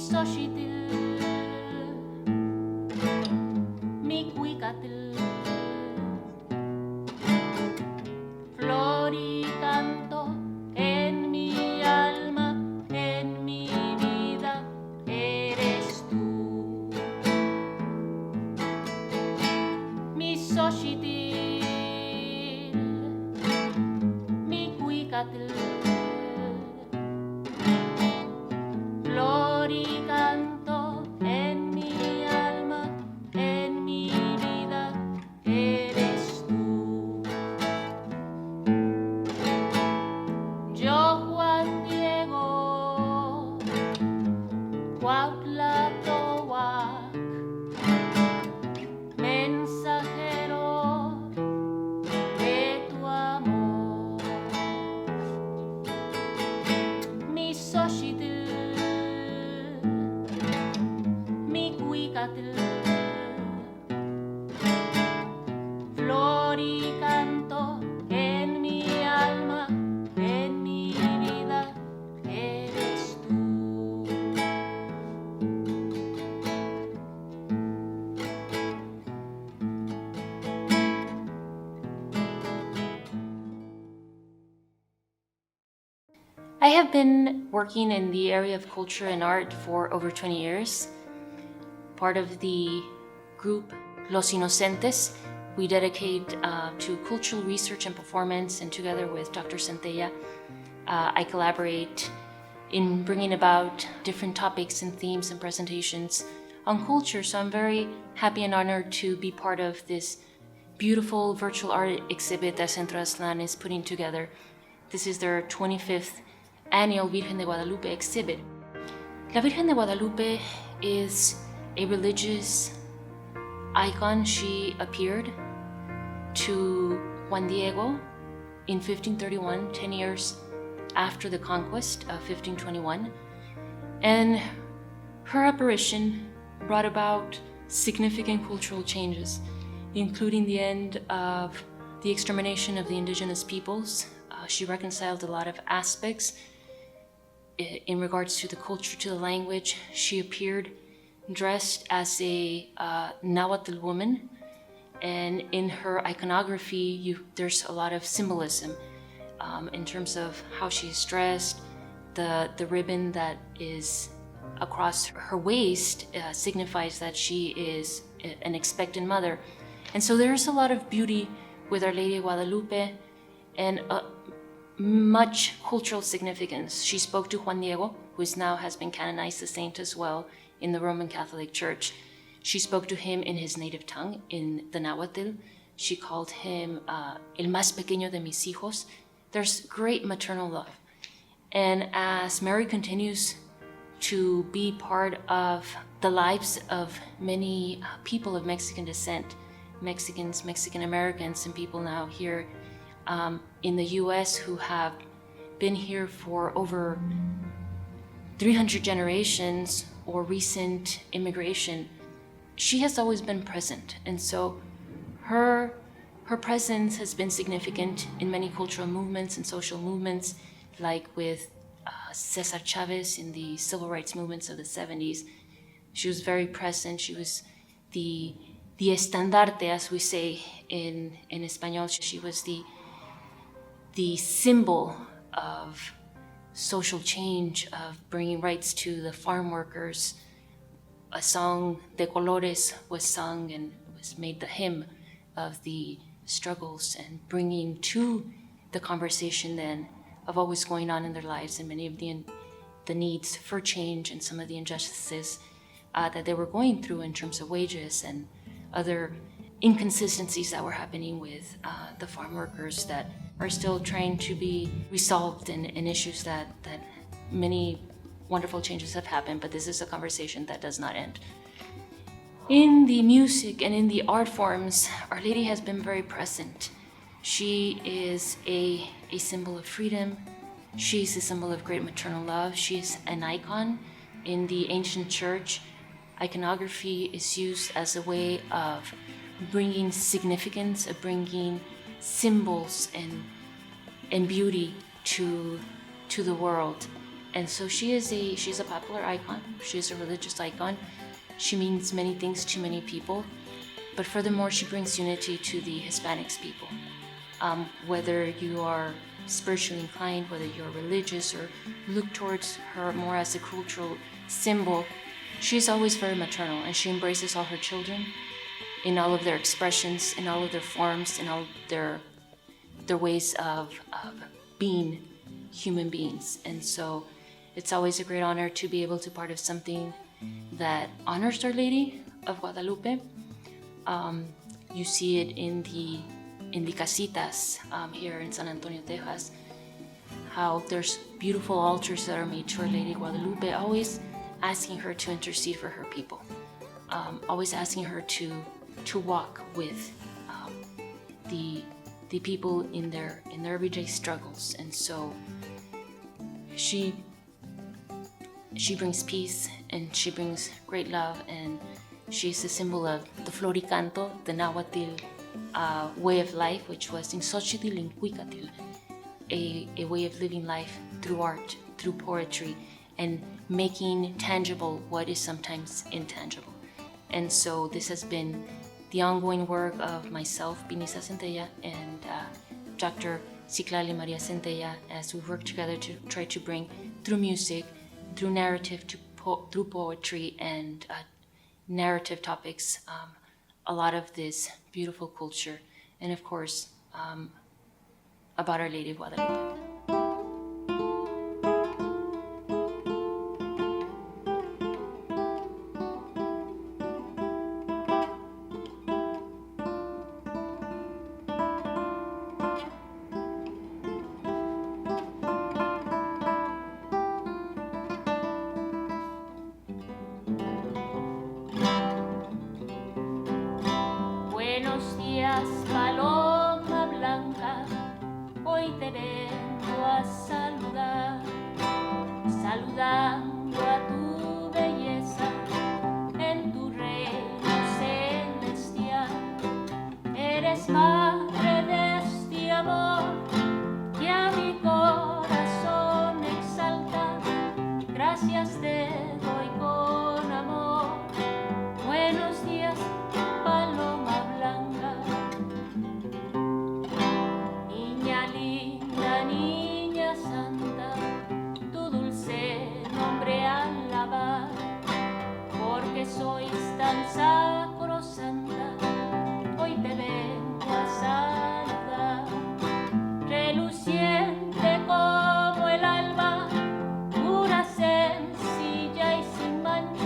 xochitl, mi cuicatl, flor y canto en mi alma, en mi vida, eres tú. Mi xochitl, mi cuicatl, flor y canto en mi alma, en mi vida, eres tú. Yo, Juan Diego, Cuauhtlatoac, mensajero de tu amor. Mi xochitl, mi cuicatl, flor y canto en mi alma, en mi vida, eres tú. I have been working in the area of culture and art for over 20 years. Part of the group Los Inocentes, we dedicate to cultural research and performance, and together with Dr. Centella, I collaborate in bringing about different topics and themes and presentations on culture. So I'm very happy and honored to be part of this beautiful virtual art exhibit that Centro Aztlan is putting together. This is their 25th annual Virgen de Guadalupe exhibit. La Virgen de Guadalupe is a religious icon. She appeared to Juan Diego in 1531, 10 years after the conquest of 1521. And her apparition brought about significant cultural changes, including the end of the extermination of the indigenous peoples. She reconciled a lot of aspects in regards to the culture, to the language. She appeared dressed as a Nahuatl woman, and in her iconography there's a lot of symbolism in terms of how she's dressed. The ribbon that is across her waist signifies that she is an expectant mother. And so there's a lot of beauty with Our Lady of Guadalupe, and much cultural significance. She spoke to Juan Diego, who now has been canonized a saint as well in the Roman Catholic Church. She spoke to him in his native tongue, in the Nahuatl. She called him el más pequeño de mis hijos. There's great maternal love. And as Mary continues to be part of the lives of many people of Mexican descent, Mexicans, Mexican Americans, and people now here in the US who have been here for over 300 generations or recent immigration, she has always been present. And so her presence has been significant in many cultural movements and social movements, like with Cesar Chavez in the civil rights movements of the 70s. She was very present. She was the estandarte, as we say in Espanol. She was the symbol of social change, of bringing rights to the farm workers. A song, De Colores, was sung and was made the hymn of the struggles and bringing to the conversation then of what was going on in their lives and many of the needs for change and some of the injustices that they were going through in terms of wages and other inconsistencies that were happening with the farm workers that are still trying to be resolved, and issues that many wonderful changes have happened, but this is a conversation that does not end. In the music and in the art forms, Our Lady has been very present. She is a symbol of freedom. She's a symbol of great maternal love. She's an icon. In the ancient church, iconography is used as a way of bringing significance, of bringing symbols and beauty to the world. And so she's a popular icon. She's a religious icon. She means many things to many people. But furthermore, she brings unity to the Hispanics people. Whether you are spiritually inclined, whether you're religious, or look towards her more as a cultural symbol, she's always very maternal, and she embraces all her children in all of their expressions, in all of their forms, in all their ways of being human beings. And so it's always a great honor to be able to be part of something that honors Our Lady of Guadalupe. You see it in the casitas here in San Antonio, Texas, how there's beautiful altars that are made to Our Lady Guadalupe, always asking her to intercede for her people, always asking her to walk with the people in their everyday struggles. And so she brings peace, and she brings great love, and she's a symbol of the Floricanto, the Nahuatl way of life, which was in Xochitl and Cuicatl, a way of living life through art, through poetry, and making tangible what is sometimes intangible. And so this has been the ongoing work of myself, Pinisa Centella, and Dr. Ciclali Maria Centella, as we work together to try to bring, through music, through narrative, through poetry and narrative topics, a lot of this beautiful culture, and of course, about Our Lady of Guadalupe. Buenos días, paloma blanca, hoy te vengo a saludar, saludando a tu belleza en tu reino celestial. Eres madre de este amor que a mi corazón exalta. Gracias te doy con amor. Buenos días, paloma blanca. Niña linda, niña santa, tu dulce nombre alabar, porque sois tan sacrosanta, hoy te vengo a saludar. Reluciente como el alba, pura, sencilla y sin mancha,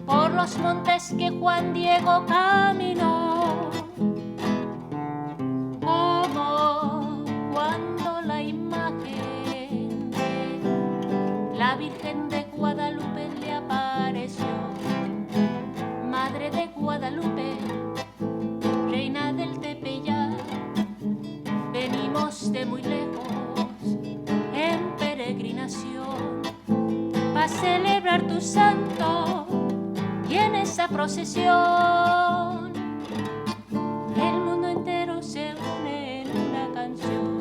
por los montes que Juan Diego caminó, como cuando la imagen de la Virgen de Guadalupe le apareció. Madre de Guadalupe, reina del Tepeyac, venimos de muy lejos en peregrinación para celebrar tu santo, y en esa procesión el mundo entero se une en una canción.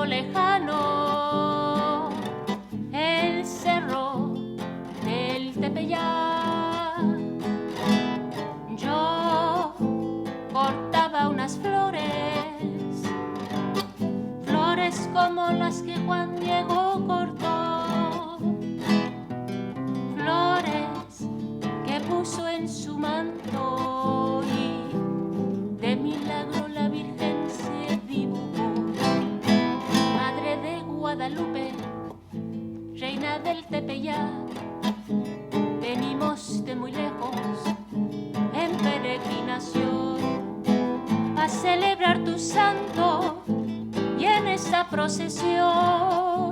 Lejano, el cerro del Tepeyac, yo cortaba unas flores, flores como las que Juan Diego cortó, flores que puso en su manto, y de milagro la Virgen se dibujó. Guadalupe, reina del Tepeyac, venimos de muy lejos en peregrinación a celebrar tu santo, y en esta procesión